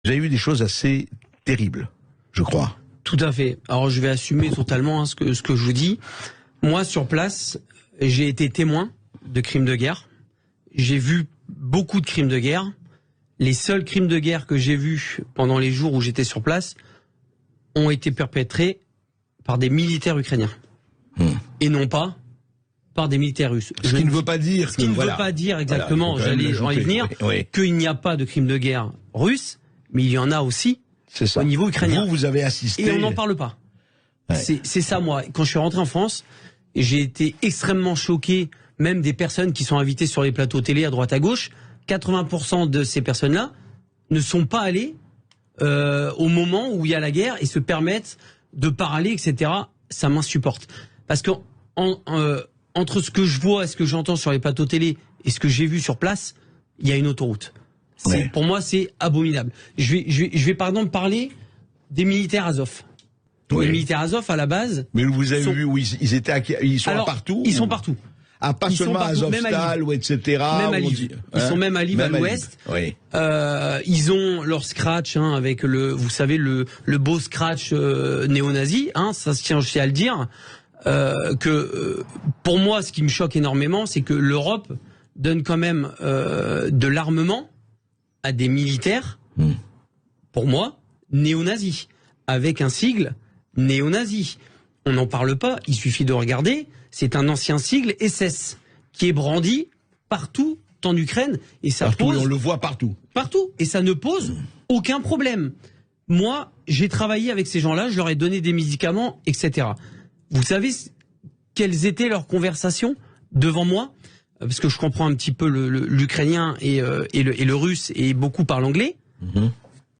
Vous avez vu des choses assez terribles, je crois. Tout à fait. Alors je vais assumer totalement ce que je vous dis. Moi, sur place, j'ai été témoin de crimes de guerre. J'ai vu beaucoup de crimes de guerre. Les seuls crimes de guerre que j'ai vus pendant les jours où j'étais sur place ont été perpétrés par des militaires ukrainiens. Et non pas par des militaires russes. Ce qui ne veut pas dire... Ce qui ne veut pas dire exactement, j'en y venir, qu'il n'y a pas de crimes de guerre russes, mais il y en a aussi au niveau ukrainien. Vous avez assisté... Et on n'en parle pas. Ouais. C'est ça, moi. Quand je suis rentré en France, j'ai été extrêmement choqué, même des personnes qui sont invitées sur les plateaux télé à droite à gauche. 80% de ces personnes-là ne sont pas allées au moment où il y a la guerre et se permettent de parler, etc. Ça m'insupporte. Parce que entre ce que je vois et ce que j'entends sur les plateaux télé et ce que j'ai vu sur place, il y a une autoroute. Ouais. Pour moi, c'est abominable. Je vais par exemple parler des militaires Azov. Oui. Les militaires Azov, à la base... Mais vous avez vu où ils sont partout? Ils sont partout. Ah, pas seulement à Azovstal, ou etc. Même à Lviv. Ils sont même à Lviv, à l'ouest. Oui. Ils ont leur scratch, avec vous savez, le beau scratch néo-nazi, ça se tient aussi à le dire, pour moi, ce qui me choque énormément, c'est que l'Europe donne quand même de l'armement à des militaires, pour moi, néo-nazis, avec un sigle néo-nazi. On n'en parle pas, il suffit de regarder, c'est un ancien sigle SS qui est brandi partout en Ukraine et ça pose... on le voit partout. Partout, et ça ne pose aucun problème. Moi, j'ai travaillé avec ces gens-là, je leur ai donné des médicaments, etc. Vous savez quelles étaient leurs conversations devant moi? Parce que je comprends un petit peu l'ukrainien et le russe et beaucoup parlent anglais.